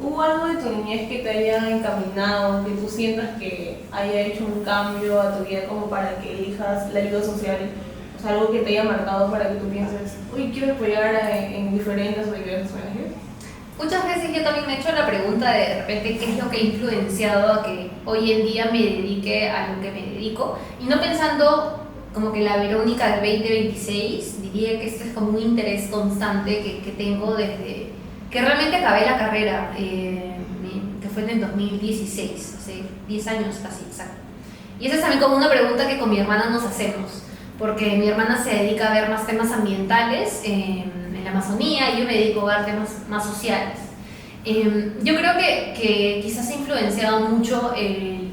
¿Hubo algo de tu niñez que te haya encaminado, que tú sientas que haya hecho un cambio a tu vida como para que elijas la ayuda social? O sea, algo que te haya marcado para que tú pienses, uy, quiero apoyar en diferentes o diversas ONGs. Muchas veces yo también me he hecho la pregunta de repente qué es lo que ha influenciado a que hoy en día me dedique a lo que me dedico, y no pensando como que la Verónica del 2026, diría que este es como un interés constante que tengo desde que realmente acabé la carrera, que fue en el 2016, hace 10 años casi, exacto. Y esa es también como una pregunta que con mi hermana nos hacemos, porque mi hermana se dedica a ver más temas ambientales en la Amazonía y yo me dedico a ver temas más sociales. Yo creo que quizás ha influenciado mucho el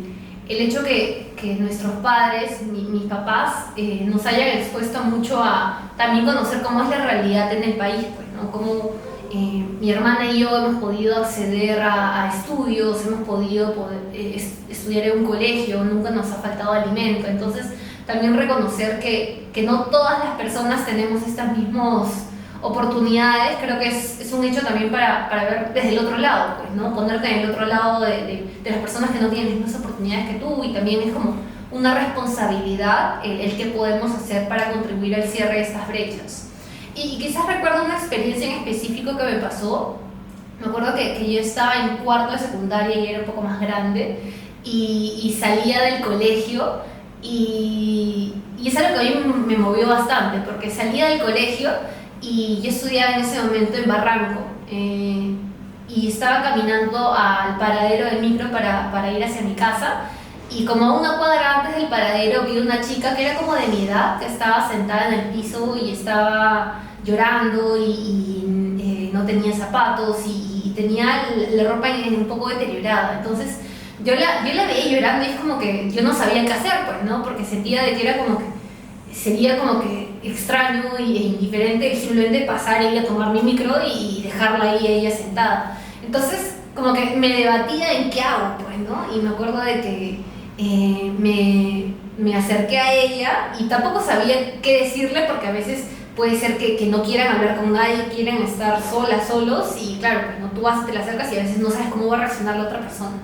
hecho que nuestros padres, mis papás, nos hayan expuesto mucho a también conocer cómo es la realidad en el país, pues, ¿no? Cómo mi hermana y yo hemos podido acceder a estudios, hemos podido estudiar en un colegio, nunca nos ha faltado alimento. Entonces, también reconocer que no todas las personas tenemos estas mismas oportunidades, creo que es un hecho también para ver desde el otro lado, pues, ¿no? Ponerte en el otro lado de las personas que no tienen las mismas oportunidades que tú, y también es como una responsabilidad el que podemos hacer para contribuir al cierre de estas brechas. Y quizás recuerdo una experiencia en específico que me pasó. Me acuerdo que yo estaba en cuarto de secundaria y era un poco más grande, y salía del colegio, y es algo que a mí me movió bastante, porque salía del colegio y yo estudiaba en ese momento en Barranco, y estaba caminando al paradero del micro para ir hacia mi casa, y como a una cuadra antes del paradero vi una chica que era como de mi edad, que estaba sentada en el piso y estaba llorando, y no tenía zapatos, y tenía la ropa un poco deteriorada. Entonces yo la veía llorando y es como que yo no sabía qué hacer, pues, ¿no? Porque sentía de que era como que sería como que extraño e indiferente simplemente pasar y ir a tomar mi micro y dejarla ahí ella sentada. Entonces, como que me debatía en qué hago, pues, ¿no? Y me acuerdo de que me acerqué a ella y tampoco sabía qué decirle, porque a veces puede ser que no quieran hablar con nadie, quieren estar solas, solos, y claro, pues, ¿no? Tú vas, te la acercas y a veces no sabes cómo va a reaccionar la otra persona.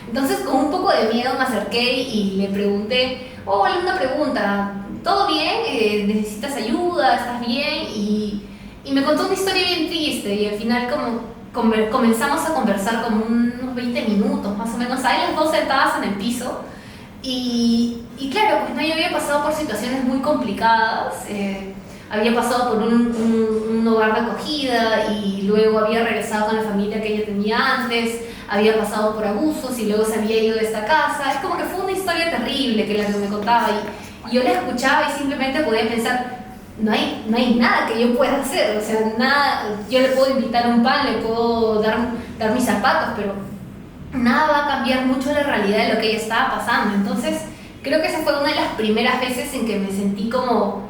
Entonces, con un poco de miedo me acerqué y le pregunté, oh, una pregunta, ¿todo bien? ¿Necesitas ayuda? ¿Estás bien? Y me contó una historia bien triste, y al final comenzamos a conversar como unos 20 minutos más o menos, ahí las dos sentadas en el piso, y claro, pues, no, yo había pasado por situaciones muy complicadas, había pasado por un hogar de acogida, y luego había regresado con la familia que ella tenía antes, había pasado por abusos y luego se había ido de esta casa. Es como que fue una historia terrible que la que me contaba, y yo la escuchaba y simplemente podía pensar, no hay nada que yo pueda hacer, o sea, nada. Yo le puedo invitar un pan, le puedo dar mis zapatos, pero nada va a cambiar mucho la realidad de lo que ella estaba pasando. Entonces, creo que esa fue una de las primeras veces en que me sentí como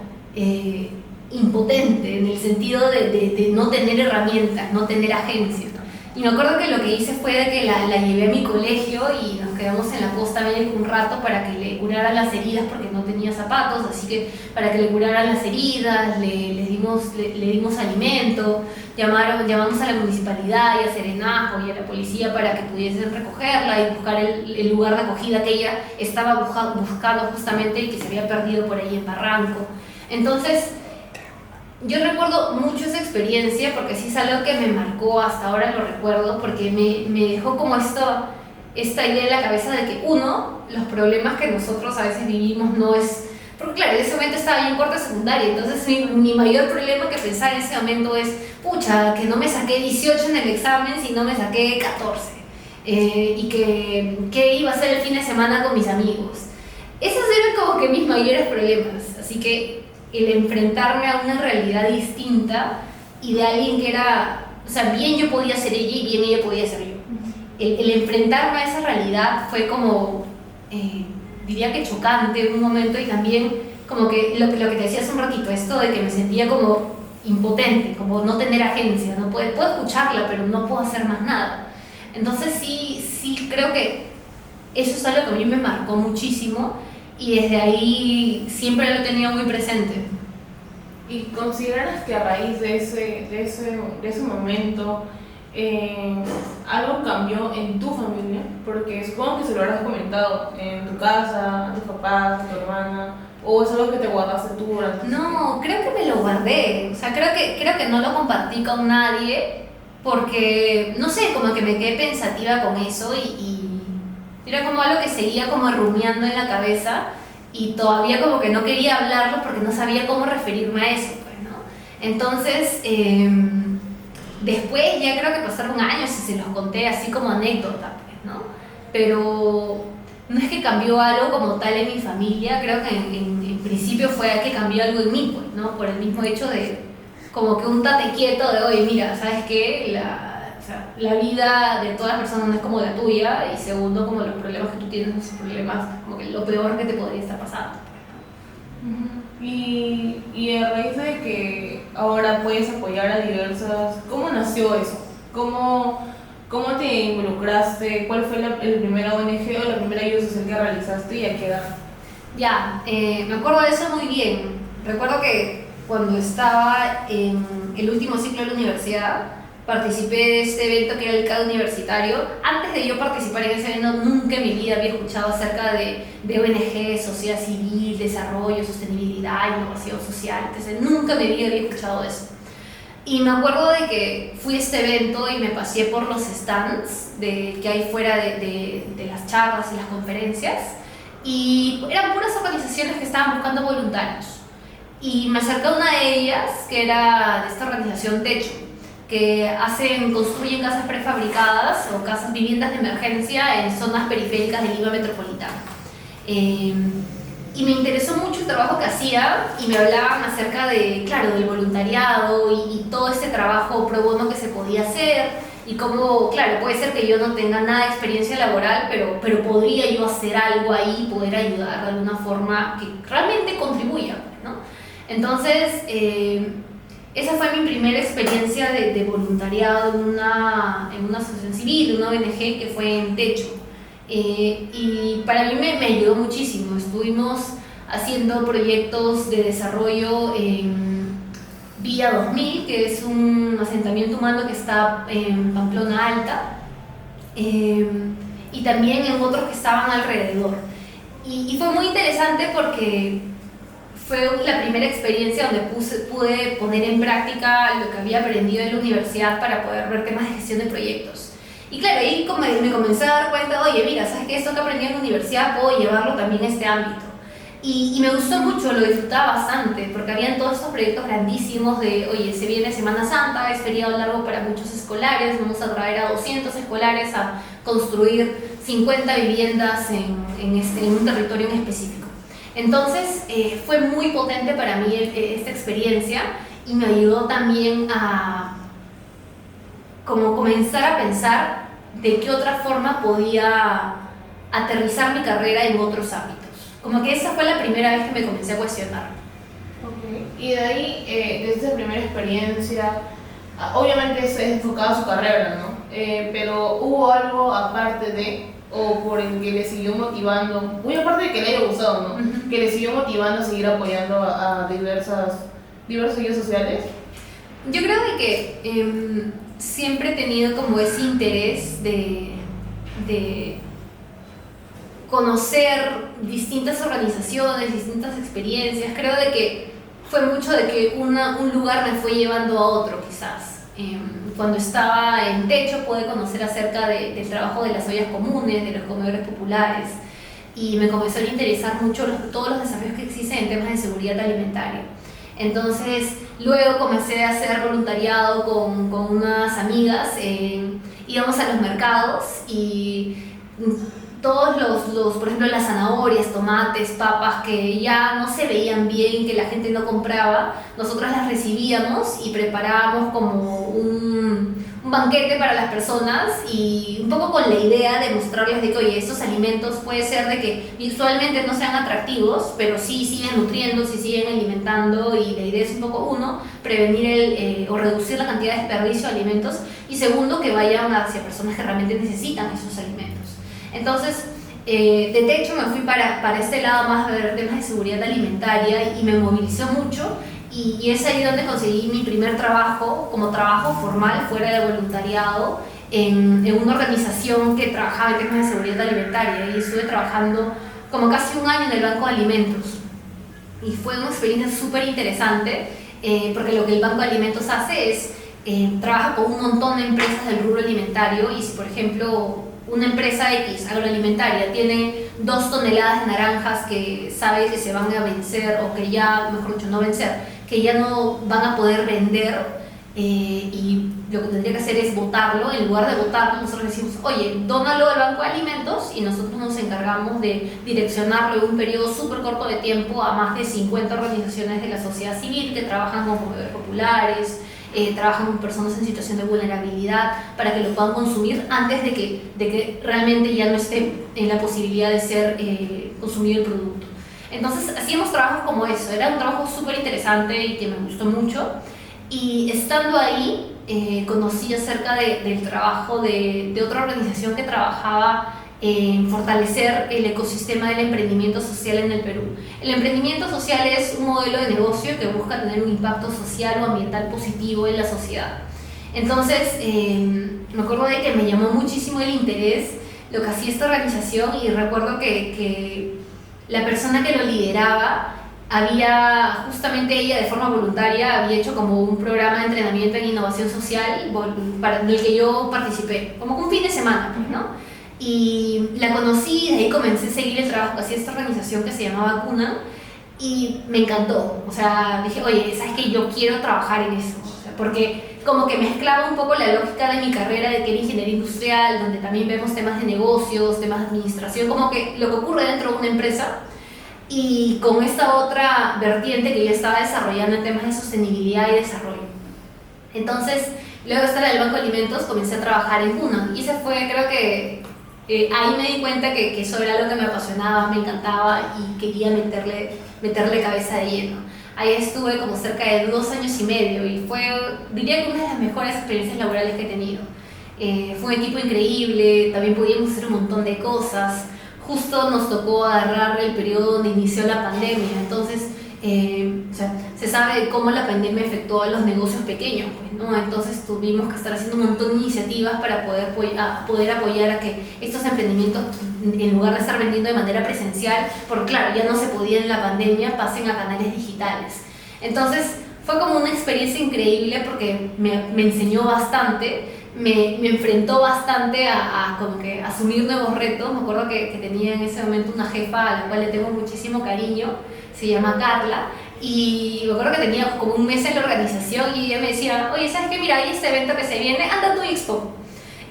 impotente, en el sentido de no tener herramientas, no tener agencia. Y me acuerdo que lo que hice fue de que la llevé a mi colegio y nos quedamos en la posta médica un rato para que le curaran las heridas, porque no tenía zapatos, así que para que le curaran las heridas, le dimos alimento, llamamos a la municipalidad y a Serenazgo y a la policía para que pudiesen recogerla y buscar el lugar de acogida que ella estaba buscando justamente, y que se había perdido por ahí en Barranco. Entonces, yo recuerdo mucho esa experiencia porque sí es algo que me marcó, hasta ahora lo recuerdo, porque me dejó como esta idea en la cabeza de que, uno, los problemas que nosotros a veces vivimos no es... Porque claro, en ese momento estaba yo en cuarto de secundaria, entonces mi mayor problema que pensaba en ese momento es, pucha, que no me saqué 18 en el examen, sino me saqué 14, y que iba a hacer el fin de semana con mis amigos. Esos eran como que mis mayores problemas, así que el enfrentarme a una realidad distinta y de alguien que era, o sea, bien yo podía ser ella y bien ella podía ser yo. El enfrentarme a esa realidad fue como, diría que chocante en un momento, y también como que lo que te decía hace un ratito, esto de que me sentía como impotente, como no tener agencia, no puedo escucharla, pero no puedo hacer más nada. Entonces sí creo que eso es algo que a mí me marcó muchísimo, y desde ahí siempre lo he tenido muy presente. ¿Y consideras que a raíz de ese momento eh, algo cambió en tu familia, porque supongo que se lo habrás comentado en tu casa, a tus papás, a tu hermana, o es algo que te guardaste tú durante... No, creo que me lo guardé. O sea, creo que no lo compartí con nadie porque, no sé, como que me quedé pensativa con eso y era como algo que seguía como rumiando en la cabeza y todavía como que no quería hablarlo porque no sabía cómo referirme a eso, pues, ¿no? Entonces, después ya creo que pasaron años y se los conté así como anécdota, pues, ¿no? Pero no es que cambió algo como tal en mi familia, creo que en principio fue que cambió algo en mí, pues, ¿no? Por el mismo hecho de como que un tate quieto de, oye, mira, ¿sabes qué? O sea, la vida de todas las personas no es como la tuya, y segundo, como los problemas que tú tienes no son problemas, como que lo peor que te podría estar pasando. Ujú. Y a raíz de que ahora puedes apoyar a diversas... ¿Cómo nació eso? ¿Cómo te involucraste? ¿Cuál fue el primera ONG o la primera ayuda social que realizaste y a qué edad? Ya, me acuerdo de eso muy bien. Recuerdo que cuando estaba en el último ciclo de la universidad, participé de este evento que era el CAD universitario. Antes de yo participar en ese evento, nunca en mi vida había escuchado acerca de ONG, sociedad civil, desarrollo, sostenibilidad, innovación social. Entonces, nunca en mi vida había escuchado eso. Y me acuerdo de que fui a este evento y me pasé por los stands que hay fuera de las charlas y las conferencias. Y eran puras organizaciones que estaban buscando voluntarios. Y me acerqué a una de ellas, que era de esta organización Techo, que construyen casas prefabricadas o viviendas de emergencia en zonas periféricas de Lima metropolitana. Y me interesó mucho el trabajo que hacía y me hablaban acerca de, claro, del voluntariado y todo ese trabajo pro bono que se podía hacer y cómo, claro, puede ser que yo no tenga nada de experiencia laboral, pero podría yo hacer algo ahí, poder ayudar de alguna forma que realmente contribuya, ¿no? Entonces, esa fue mi primera experiencia de voluntariado en una asociación civil, una ONG que fue en Techo. Y para mí me ayudó muchísimo. Estuvimos haciendo proyectos de desarrollo en Villa 2000, que es un asentamiento humano que está en Pamplona Alta, y también en otros que estaban alrededor. Y fue muy interesante porque fue la primera experiencia donde pude poner en práctica lo que había aprendido en la universidad para poder ver temas de gestión de proyectos. Y claro, ahí me comencé a dar cuenta, oye, mira, ¿sabes qué? Esto que aprendí en la universidad puedo llevarlo también a este ámbito. Y me gustó mucho, lo disfrutaba bastante, porque habían todos estos proyectos grandísimos de, oye, se viene Semana Santa, es feriado largo para muchos escolares, vamos a traer a 200 escolares a construir 50 viviendas en un territorio en específico. Entonces, fue muy potente para mí esta experiencia y me ayudó también a como comenzar a pensar de qué otra forma podía aterrizar mi carrera en otros ámbitos. Como que esa fue la primera vez que me comencé a cuestionar. Okay. Y de ahí, desde esa primera experiencia, obviamente es enfocado a su carrera, ¿no? Pero ¿hubo algo aparte o por el que le siguió motivando, muy aparte de que le haya gustado, ¿no? Uh-huh. Que le siguió motivando a seguir apoyando a diversos ayudas sociales? Yo creo de que siempre he tenido como ese interés de conocer distintas organizaciones, distintas experiencias. Creo de que fue mucho de que un lugar me fue llevando a otro, quizás. Cuando estaba en Techo pude conocer acerca del trabajo de las ollas comunes, de los comedores populares, y me comenzó a interesar mucho todos los desafíos que existen en temas de seguridad alimentaria. Entonces, luego comencé a hacer voluntariado con unas amigas, íbamos a los mercados y todos por ejemplo, las zanahorias, tomates, papas que ya no se veían bien, que la gente no compraba, nosotras las recibíamos y preparábamos como un banquete para las personas y un poco con la idea de mostrarles de que, oye, estos alimentos puede ser de que visualmente no sean atractivos, pero sí siguen nutriendo, sí siguen alimentando, y la idea es un poco, uno, prevenir o reducir la cantidad de desperdicio de alimentos, y segundo, que vayan hacia personas que realmente necesitan esos alimentos. Entonces, de Techo me fui para este lado más de ver temas de seguridad alimentaria y me movilizó mucho, y es ahí donde conseguí mi primer trabajo, como trabajo formal, fuera de voluntariado, en una organización que trabajaba en temas de seguridad alimentaria, y estuve trabajando como casi un año en el Banco de Alimentos. Y fue una experiencia súper interesante, porque lo que el Banco de Alimentos hace es, trabaja con un montón de empresas del rubro alimentario, y si por ejemplo una empresa X agroalimentaria tiene 2 toneladas de naranjas que sabe que se van a vencer, o que ya, mejor dicho, no vencer, que ya no van a poder vender, y lo que tendría que hacer es botarlo. En lugar de botarlo, nosotros decimos, oye, dónalo al Banco de Alimentos, y nosotros nos encargamos de direccionarlo en un periodo súper corto de tiempo a más de 50 organizaciones de la sociedad civil que trabajan con comedores populares, trabajan con personas en situación de vulnerabilidad, para que lo puedan consumir antes de que realmente ya no esté en la posibilidad de ser consumido el producto. Entonces hacíamos trabajos como eso. Era un trabajo súper interesante y que me gustó mucho, y estando ahí conocí acerca del trabajo de otra organización que trabajaba en fortalecer el ecosistema del emprendimiento social en el Perú. El emprendimiento social es un modelo de negocio que busca tener un impacto social o ambiental positivo en la sociedad. Entonces, me acuerdo de que me llamó muchísimo el interés lo que hacía esta organización, y recuerdo que la persona que lo lideraba había, justamente ella de forma voluntaria, había hecho como un programa de entrenamiento en innovación social en el que yo participé, como un fin de semana, pues, ¿no? Y la conocí, de ahí comencé a seguir el trabajo que hacía esta organización que se llamaba Cuna, y me encantó. O sea, dije, oye, ¿sabes qué? Yo quiero trabajar en eso, o sea, porque como que mezclaba un poco la lógica de mi carrera, de que era ingeniería industrial, donde también vemos temas de negocios, temas de administración, como que lo que ocurre dentro de una empresa, y con esta otra vertiente que yo estaba desarrollando en temas de sostenibilidad y desarrollo. Entonces, luego de estar en el Banco de Alimentos, comencé a trabajar en Cuna, y ese fue, creo que ahí me di cuenta que eso era algo que me apasionaba, me encantaba, y quería meterle cabeza de lleno. Ahí estuve como cerca de 2 años y medio, y fue, diría que una de las mejores experiencias laborales que he tenido. Fue un equipo increíble, también podíamos hacer un montón de cosas. Justo nos tocó agarrar el periodo donde inició la pandemia, entonces o sea, se sabe cómo la pandemia afectó a los negocios pequeños, pues, ¿no? Entonces tuvimos que estar haciendo un montón de iniciativas para poder apoyar a que estos emprendimientos, en lugar de estar vendiendo de manera presencial, porque claro, ya no se podía en la pandemia, pasen a canales digitales. Entonces fue como una experiencia increíble, porque me enseñó bastante. Me enfrentó bastante a como que asumir nuevos retos. Me acuerdo que tenía en ese momento una jefa a la cual le tengo muchísimo cariño, se llama Carla, y me acuerdo que tenía como un mes en la organización, y ella me decía, oye, ¿sabes qué? Mira, hay este evento que se viene, anda a tu expo.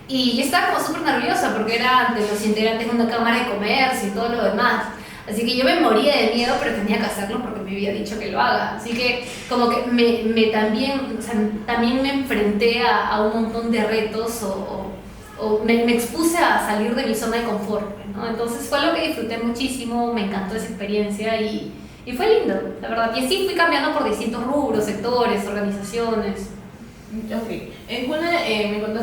Y yo estaba como súper nerviosa, porque era de los integrantes de una cámara de comercio y todo lo demás. Así que yo me moría de miedo, pero tenía que hacerlo porque me había dicho que lo haga. Así que como que también, o sea, también me enfrenté a un montón de retos, o me expuse a salir de mi zona de confort, ¿no? Entonces fue algo que disfruté muchísimo, me encantó esa experiencia, y fue lindo, la verdad. Y así fui cambiando por distintos rubros, sectores, organizaciones. Ok. En Cuna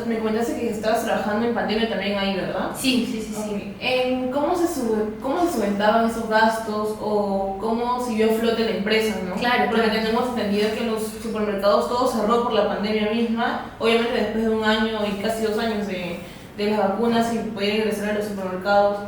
me comentaste que estabas trabajando en pandemia también ahí, ¿verdad? Sí. Okay. ¿Cómo se solventaban esos gastos, o cómo siguió a flote la empresa, ¿no? Claro, porque tenemos entendido que los supermercados todo cerró por la pandemia misma, obviamente después de 1 año y casi 2 años de las vacunas, y poder ingresar a los supermercados.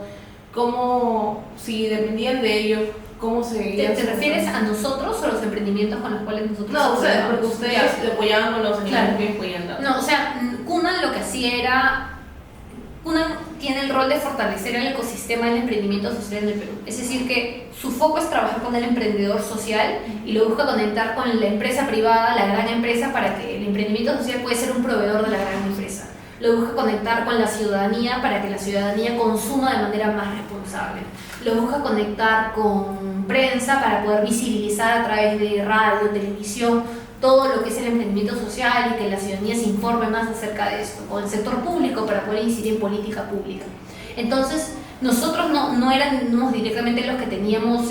¿Cómo, si dependían de ello, cómo se... ¿Te refieres a nosotros o a los emprendimientos con los cuales nosotros... No, ustedes, porque ustedes le apoyaban con los claro. que podían dar. No, o sea, Cuna lo que hacía era... Cuna tiene el rol de fortalecer el ecosistema del emprendimiento social en el Perú. Es decir, que su foco es trabajar con el emprendedor social, y lo busca conectar con la empresa privada, la gran empresa, para que el emprendimiento social pueda ser un proveedor de la gran empresa. Lo busca conectar con la ciudadanía, para que la ciudadanía consuma de manera más responsable. Lo busca conectar con prensa, para poder visibilizar a través de radio, televisión, todo lo que es el emprendimiento social, y que la ciudadanía se informe más acerca de esto, con el sector público, para poder incidir en política pública. Entonces, nosotros no éramos directamente los que teníamos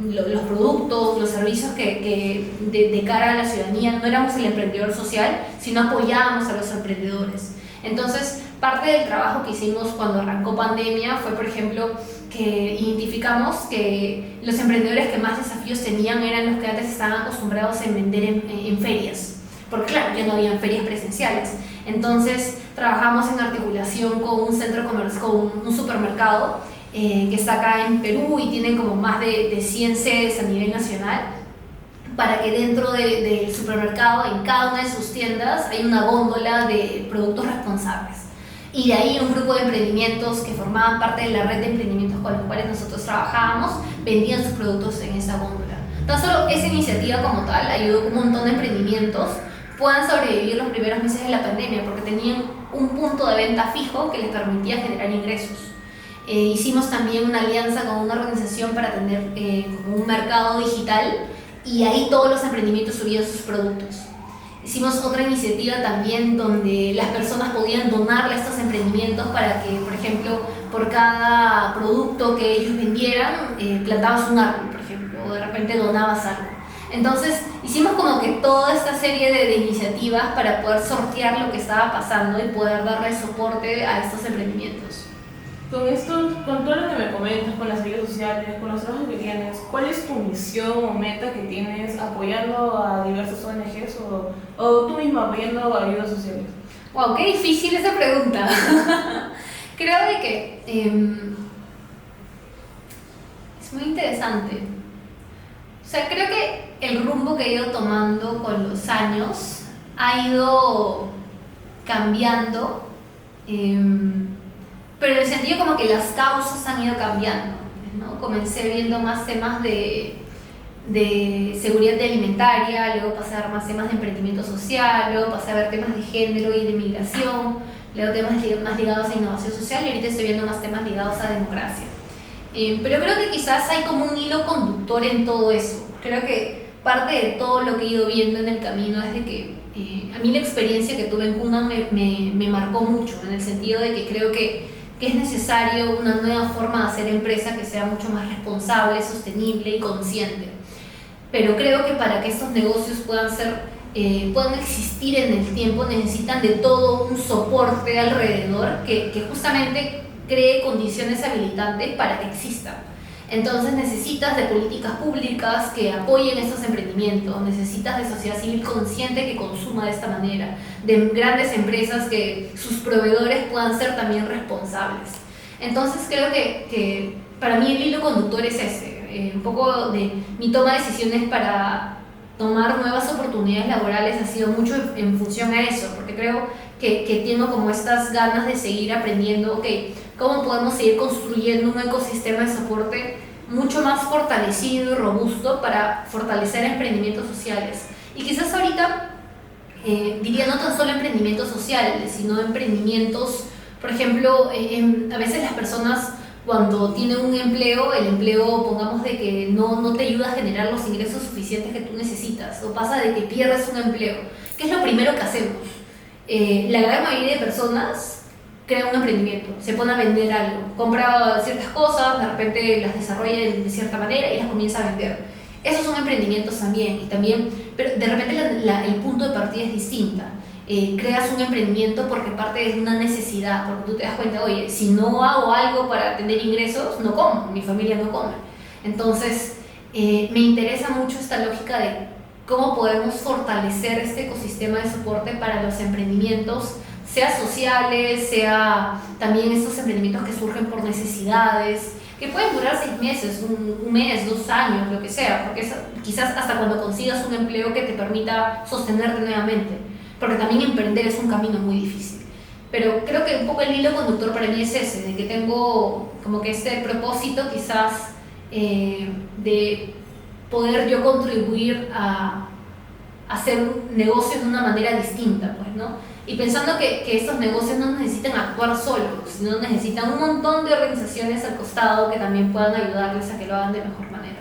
los productos, los servicios que de cara a la ciudadanía, no éramos el emprendedor social, sino apoyábamos a los emprendedores. Entonces, parte del trabajo que hicimos cuando arrancó pandemia fue, por ejemplo, que identificamos que los emprendedores que más desafíos tenían eran los que antes estaban acostumbrados a vender en ferias, porque claro, ya no habían ferias presenciales. Entonces trabajamos en articulación con un centro comercial, con un supermercado que está acá en Perú y tiene como más de 100 sedes a nivel nacional, para que dentro del supermercado, en cada una de sus tiendas, hay una góndola de productos responsables. Y de ahí un grupo de emprendimientos que formaban parte de la red de emprendimientos con los cuales nosotros trabajábamos, vendían sus productos en esa góndola. Tan solo esa iniciativa como tal ayudó a que un montón de emprendimientos puedan sobrevivir los primeros meses de la pandemia, porque tenían un punto de venta fijo que les permitía generar ingresos. Hicimos también una alianza con una organización para tener como un mercado digital, y ahí todos los emprendimientos subían sus productos. Hicimos otra iniciativa también donde las personas podían donarle a estos emprendimientos para que, por ejemplo, por cada producto que ellos vendieran, plantabas un árbol, por ejemplo, o de repente donabas algo. Entonces hicimos como que toda esta serie de iniciativas para poder sortear lo que estaba pasando y poder darle soporte a estos emprendimientos. Con todo lo que me comentas, con las redes sociales, con los trabajos que tienes, ¿cuál es tu misión o meta que tienes apoyando a diversas ONGs o tú mismo apoyando a ayudas sociales? Wow, qué difícil esa pregunta. Creo de que es muy interesante. O sea, creo que el rumbo que he ido tomando con los años ha ido cambiando. Pero en el sentido como que las causas han ido cambiando, ¿no? Comencé viendo más temas de seguridad alimentaria, luego pasé a ver más temas de emprendimiento social, luego pasé a ver temas de género y de migración, luego temas más ligados a innovación social, y ahorita estoy viendo más temas ligados a democracia. Pero creo que quizás hay como un hilo conductor en todo eso. Creo que parte de todo lo que he ido viendo en el camino es de que a mí la experiencia que tuve en Cuna me marcó mucho, en el sentido de que creo que es necesario una nueva forma de hacer empresa que sea mucho más responsable, sostenible y consciente. Pero creo que para que estos negocios puedan existir en el tiempo, necesitan de todo un soporte alrededor que justamente cree condiciones habilitantes para que existan. Entonces necesitas de políticas públicas que apoyen estos emprendimientos, necesitas de sociedad civil consciente que consuma de esta manera, de grandes empresas que sus proveedores puedan ser también responsables. Entonces creo que para mí el hilo conductor es ese, un poco de mi toma de decisiones para tomar nuevas oportunidades laborales ha sido mucho en función a eso, porque creo que tengo como estas ganas de seguir aprendiendo, okay, cómo podemos seguir construyendo un ecosistema de soporte mucho más fortalecido y robusto para fortalecer emprendimientos sociales. Y quizás ahorita diría no tan solo emprendimientos sociales, sino emprendimientos, por ejemplo, a veces las personas cuando tienen un empleo, el empleo, pongamos de que no te ayuda a generar los ingresos suficientes que tú necesitas, o pasa de que pierdes un empleo. ¿Qué es lo primero que hacemos? La gran mayoría de personas crea un emprendimiento, se pone a vender algo, compra ciertas cosas, de repente las desarrolla de cierta manera y las comienza a vender. Esos son emprendimientos también, pero de repente el punto de partida es distinta. Creas un emprendimiento porque parte de una necesidad, porque tú te das cuenta, oye, si no hago algo para tener ingresos, no como, mi familia no come. Entonces, me interesa mucho esta lógica de cómo podemos fortalecer este ecosistema de soporte para los emprendimientos, sea sociales, sea también estos emprendimientos que surgen por necesidades, que pueden durar 6 meses, un mes, 2 años, lo que sea, porque quizás hasta cuando consigas un empleo que te permita sostenerte nuevamente, porque también emprender es un camino muy difícil. Pero creo que un poco el hilo conductor para mí es ese, de que tengo como que este propósito quizás de poder yo contribuir a hacer negocios de una manera distinta, pues, ¿no? Y pensando que estos negocios no necesitan actuar solos, sino necesitan un montón de organizaciones al costado que también puedan ayudarles a que lo hagan de mejor manera.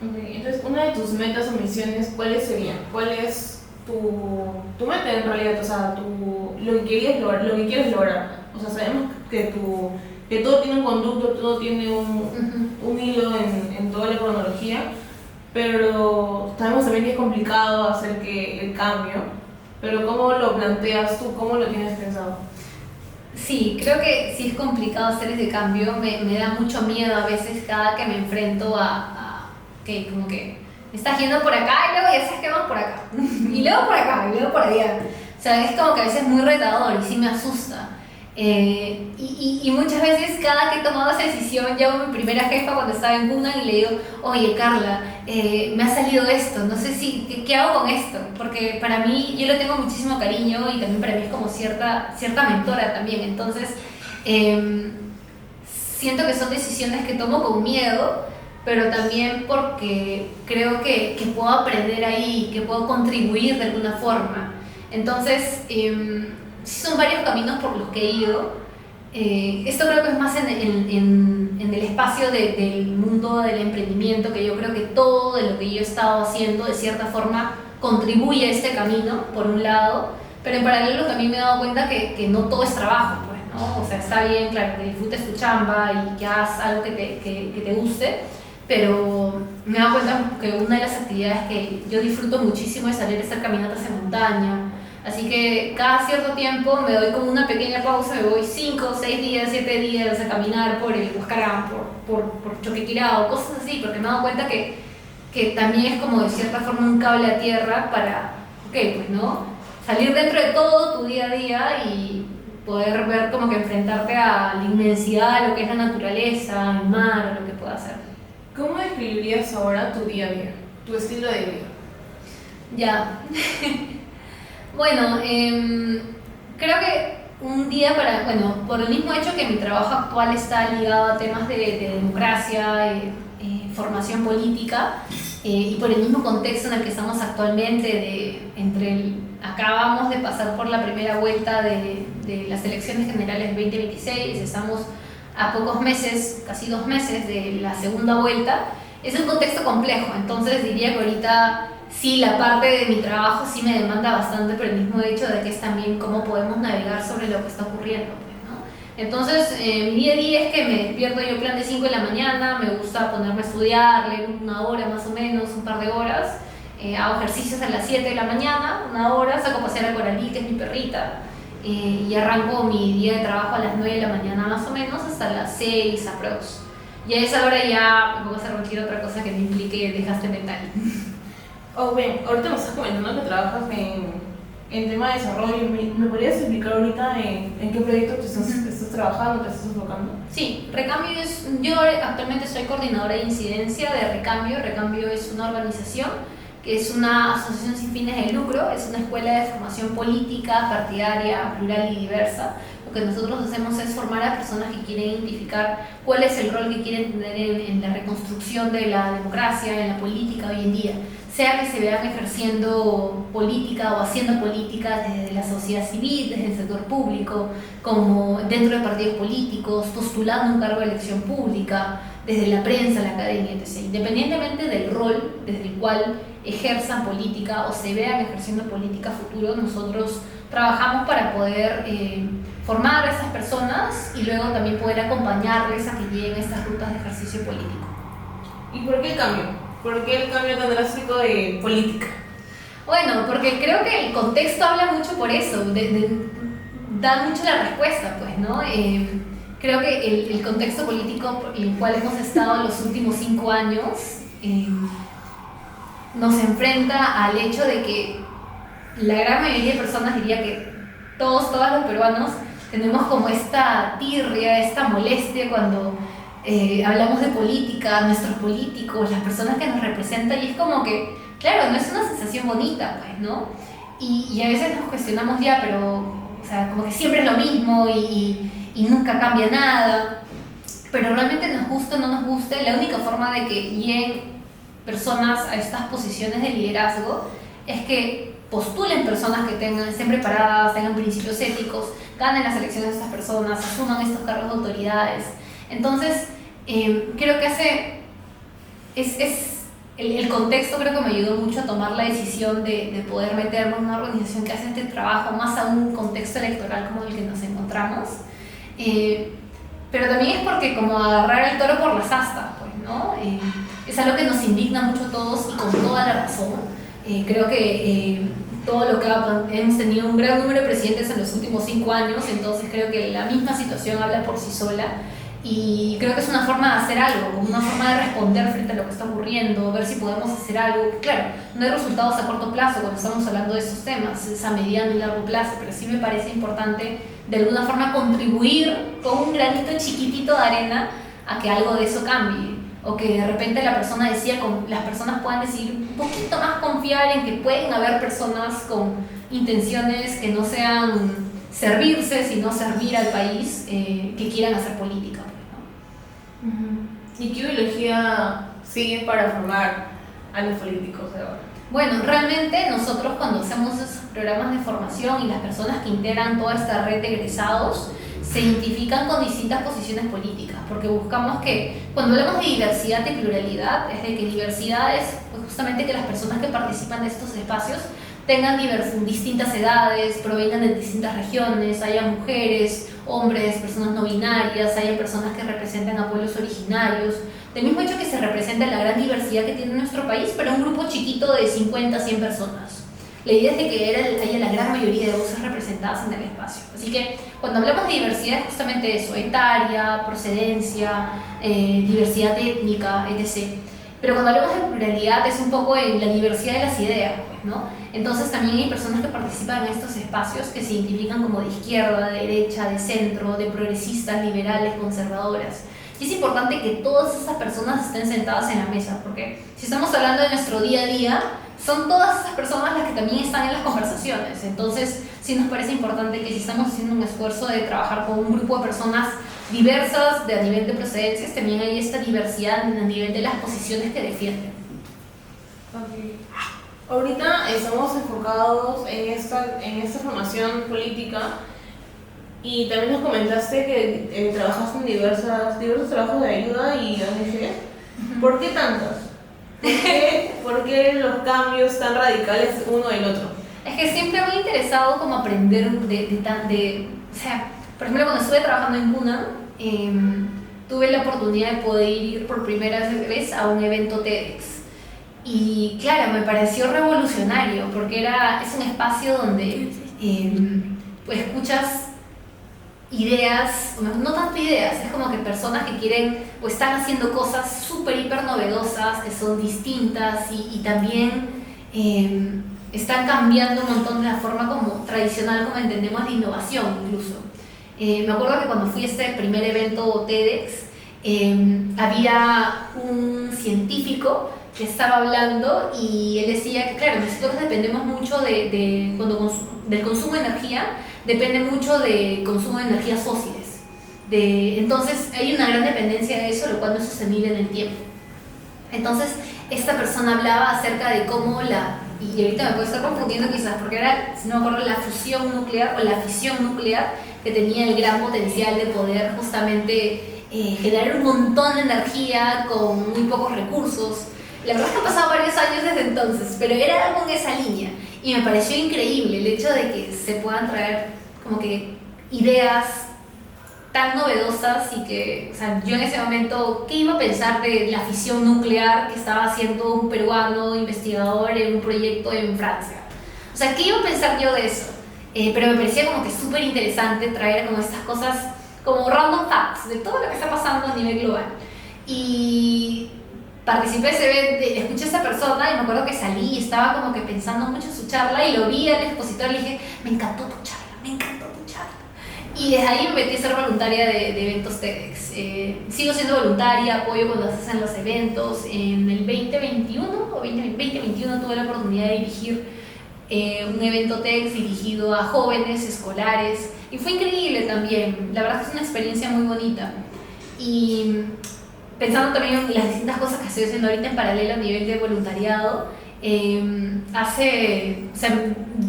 Okay, entonces, una de tus metas o misiones, ¿cuáles serían? ¿Cuál es tu meta en realidad? O sea, lo que quieres lograr. O sea, sabemos que todo tiene un conducto, todo tiene un hilo en toda la cronología, pero sabemos también que es complicado hacer que el cambio. Pero ¿cómo lo planteas tú? ¿Cómo lo tienes pensado? Sí, creo que sí es complicado hacer ese cambio. Me da mucho miedo a veces cada que me enfrento que como que me estás yendo por acá y luego ya sabes que vamos por acá. Y luego por acá, y luego por allá. O sea, es como que a veces es muy retador y sí me asusta. Y muchas veces cada que he tomado esa decisión, llamo a mi primera jefa cuando estaba en Cuna y le digo, oye Carla, me ha salido esto, no sé si, ¿qué hago con esto? Porque para mí, yo le tengo muchísimo cariño y también para mí es como cierta mentora también, entonces siento que son decisiones que tomo con miedo, pero también porque creo que puedo aprender ahí, que puedo contribuir de alguna forma. Entonces, sí son varios caminos por los que he ido. Esto creo que es más en el espacio del mundo del emprendimiento, que yo creo que todo de lo que yo he estado haciendo de cierta forma contribuye a este camino, por un lado, pero en paralelo también me he dado cuenta que no todo es trabajo, pues, ¿no? O sea, está bien, claro, que disfrutes tu chamba y que hagas algo que te guste, pero me he dado cuenta que una de las actividades que yo disfruto muchísimo es salir a hacer caminatas en montaña. Así que cada cierto tiempo me doy como una pequeña pausa, me voy 5, 6 días, 7 días a caminar por el Huascarán, por Choquequirao, cosas así, porque me he dado cuenta que también es como de cierta forma un cable a tierra para, ok, pues no, salir dentro de todo tu día a día y poder ver como que enfrentarte a la inmensidad de lo que es la naturaleza, el mar, lo que pueda hacer. ¿Cómo describirías ahora tu día a día, tu estilo de vida? Ya. Bueno, creo que un día bueno, por el mismo hecho que mi trabajo actual está ligado a temas de democracia, formación política, y por el mismo contexto en el que estamos actualmente, acabamos de pasar por la primera vuelta de las elecciones generales 2026, estamos a pocos meses, casi 2 meses de la segunda vuelta, es un contexto complejo, entonces diría que ahorita sí, la parte de mi trabajo sí me demanda bastante por el mismo hecho de que es también cómo podemos navegar sobre lo que está ocurriendo, pues, ¿no? Entonces, mi día a día es que me despierto yo plan de 5 de la mañana, me gusta ponerme a estudiar, leer 1 hora más o menos, un par de horas, hago ejercicios a las 7 de la mañana, 1 hora, saco a pasear a Coralí, que es mi perrita, y arranco mi día de trabajo a las 9 de la mañana más o menos hasta las 6 aprox. Y a esa hora ya me pongo a hacer cualquier otra cosa que me implique desgaste mental. Oh, bien, ahorita me estás comentando que trabajas en tema de desarrollo. ¿Me podrías explicar ahorita en qué proyecto te estás trabajando, te estás enfocando? Sí, Recambio yo actualmente soy coordinadora de incidencia de Recambio. Recambio es una organización que es una asociación sin fines de lucro, es una escuela de formación política, partidaria, plural y diversa. Lo que nosotros hacemos es formar a personas que quieren identificar cuál es el rol que quieren tener en la reconstrucción de la democracia, en la política hoy en día, sea que se vean ejerciendo política o haciendo política desde la sociedad civil, desde el sector público, como dentro de partidos políticos, postulando un cargo de elección pública, desde la prensa, la academia, etc. Independientemente del rol desde el cual ejerzan política o se vean ejerciendo política a futuro, nosotros trabajamos para poder formar a esas personas y luego también poder acompañarles a que lleguen a estas rutas de ejercicio político. ¿Y por qué el cambio? ¿Por qué el cambio tan drástico de política? Bueno, porque creo que el contexto habla mucho por eso, da mucho la respuesta, pues, ¿no? Creo que el contexto político en el cual hemos estado los últimos 5 años nos enfrenta al hecho de que la gran mayoría de personas, diría que todos los peruanos, tenemos como esta tirria, esta molestia cuando hablamos de política, nuestros políticos, las personas que nos representan, y es como que, claro, no es una sensación bonita, pues, ¿no? Y a veces nos cuestionamos ya, pero, o sea, como que siempre es lo mismo y nunca cambia nada, pero realmente nos guste o no nos guste, la única forma de que lleguen personas a estas posiciones de liderazgo es que postulen personas que estén preparadas, tengan principios éticos, ganen las elecciones de estas personas, asuman estos cargos de autoridades. Entonces, creo que el contexto creo que me ayudó mucho a tomar la decisión de poder meterme en una organización que hace este trabajo, más a un contexto electoral como el que nos encontramos. Pero también es porque como agarrar el toro por las astas, pues, ¿no? Es algo que nos indigna mucho a todos y con toda la razón. Creo que todo lo que hemos tenido un gran número de presidentes en los últimos 5 años, entonces creo que la misma situación habla por sí sola. Y creo que es una forma de hacer algo, como una forma de responder frente a lo que está ocurriendo, ver si podemos hacer algo. Claro, no hay resultados a corto plazo cuando estamos hablando de estos temas, es a mediano y largo plazo, pero sí me parece importante de alguna forma contribuir con un granito chiquitito de arena a que algo de eso cambie. O que de repente las personas puedan decidir un poquito más confiar en que pueden haber personas con intenciones que no sean servirse, sino servir al país, que quieran hacer política. ¿Y qué ideología sigue para formar a los políticos de ahora? Bueno, realmente nosotros cuando hacemos esos programas de formación y las personas que integran toda esta red de egresados se identifican con distintas posiciones políticas, porque buscamos que cuando hablamos de diversidad y pluralidad, es de que diversidad es justamente que las personas que participan de estos espacios tengan distintas edades, provengan de distintas regiones, haya mujeres, hombres, personas no binarias, haya personas que representen a pueblos originarios, del mismo hecho que se representa la gran diversidad que tiene nuestro país, pero un grupo chiquito de 50 a 100 personas. La idea es de que haya la gran mayoría de voces representadas en el espacio. Así que cuando hablamos de diversidad es justamente eso, etaria, procedencia, diversidad étnica, etc. Pero cuando hablamos de pluralidad es un poco en la diversidad de las ideas, pues, ¿no? Entonces también hay personas que participan en estos espacios que se identifican como de izquierda, de derecha, de centro, de progresistas, liberales, conservadoras. Y es importante que todas esas personas estén sentadas en la mesa, porque si estamos hablando de nuestro día a día, son todas esas personas las que también están en las conversaciones. Entonces sí nos parece importante que si estamos haciendo un esfuerzo de trabajar con un grupo de personas diversas a nivel de procedencias, también hay esta diversidad a nivel de las posiciones que defienden. Okay. Ahorita estamos enfocados en esta formación política y también nos comentaste que trabajaste en diversos trabajos de ayuda y ONG. ¿Por qué tantos? ¿Por qué los cambios tan radicales uno del otro? Es que siempre me ha interesado como aprender o sea, por ejemplo, cuando estuve trabajando en CUNA, tuve la oportunidad de poder ir por primera vez a un evento TEDx. Y claro, me pareció revolucionario porque es un espacio donde pues escuchas ideas, no tanto ideas, es como que personas que quieren o están haciendo cosas súper, hiper novedosas, que son distintas y también están cambiando un montón de la forma como tradicional, como entendemos de innovación incluso. Me acuerdo que cuando fui a este primer evento TEDx, había un científico que estaba hablando y él decía que claro, nosotros dependemos mucho del consumo de energía, depende mucho del consumo de energías fósiles. Entonces hay una gran dependencia de eso, lo cual no es sostenible en el tiempo. Entonces esta persona hablaba acerca de cómo y ahorita me puedo estar confundiendo quizás, porque era, si no me acuerdo, la fusión nuclear o la fisión nuclear que tenía el gran potencial de poder justamente generar un montón de energía con muy pocos recursos. La verdad es que han pasado varios años desde entonces, pero era algo en esa línea y me pareció increíble el hecho de que se puedan traer como que ideas tan novedosas y que, o sea, yo en ese momento, ¿qué iba a pensar de la fisión nuclear que estaba haciendo un peruano investigador en un proyecto en Francia? O sea, ¿qué iba a pensar yo de eso? Pero me parecía como que súper interesante traer como estas cosas, como random facts de todo lo que está pasando a nivel global. Y participé de ese evento, escuché a esa persona y me acuerdo que salí y estaba como que pensando mucho en su charla y lo vi al expositor y le dije, me encantó tu charla, me encantó tu charla. Y desde ahí me metí a ser voluntaria de eventos TEDx. Sigo siendo voluntaria, apoyo cuando se hacen los eventos. En el 2021 o 2021 tuve la oportunidad de dirigir un evento TEDx dirigido a jóvenes escolares y fue increíble también. La verdad que es una experiencia muy bonita. Y pensando también en las distintas cosas que estoy haciendo ahorita en paralelo a nivel de voluntariado,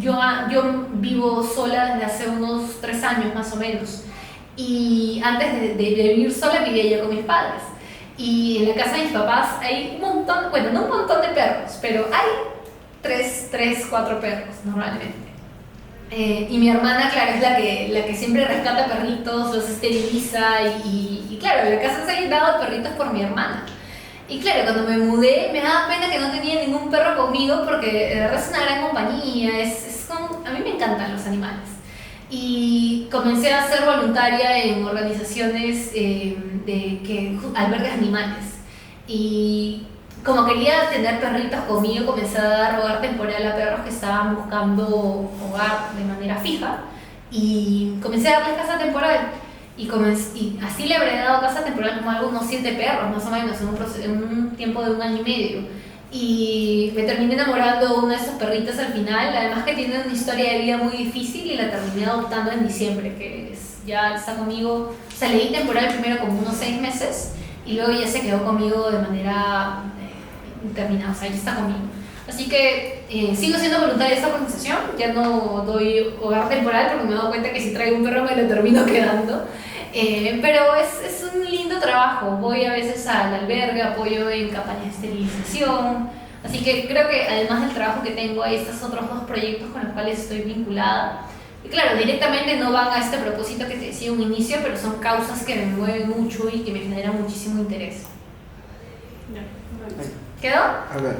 yo vivo sola desde hace unos 3 años más o menos, y antes de vivir sola vivía yo con mis padres, y en la casa de mis papás hay un montón, bueno, no un montón de perros, pero hay 4 perros normalmente. Y mi hermana, claro, es la que siempre rescata perritos, los esteriliza y claro, la casa se ha llenado de perritos por mi hermana. Y claro, cuando me mudé me daba pena que no tenía ningún perro conmigo porque de verdad es una gran compañía, es a mí me encantan los animales. Y comencé a ser voluntaria en organizaciones que albergan animales. Y como quería tener perritos conmigo, comencé a dar hogar temporal a perros que estaban buscando hogar de manera fija. Y comencé a darles casa temporal. Y así le habré dado casa temporal como a algunos 7 perros, más o menos, en un tiempo de 1 año y medio. Y me terminé enamorando de uno de esos perritos al final, además que tiene una historia de vida muy difícil y la terminé adoptando en diciembre, ya está conmigo, o sea, le di temporal primero como unos 6 meses y luego ya se quedó conmigo de manera indeterminada, o sea, ya está conmigo. Así que sigo siendo voluntaria de esta organización, ya no doy hogar temporal porque me he dado cuenta que si traigo un perro me lo termino quedando. Pero es un lindo trabajo. Voy a veces al albergue, apoyo en campañas de esterilización. Así que creo que además del trabajo que tengo, hay estos otros 2 proyectos con los cuales estoy vinculada. Y claro, directamente no van a este propósito que te decía un inicio, pero son causas que me mueven mucho y que me generan muchísimo interés. Ya, bueno. ¿Quedó? A ver.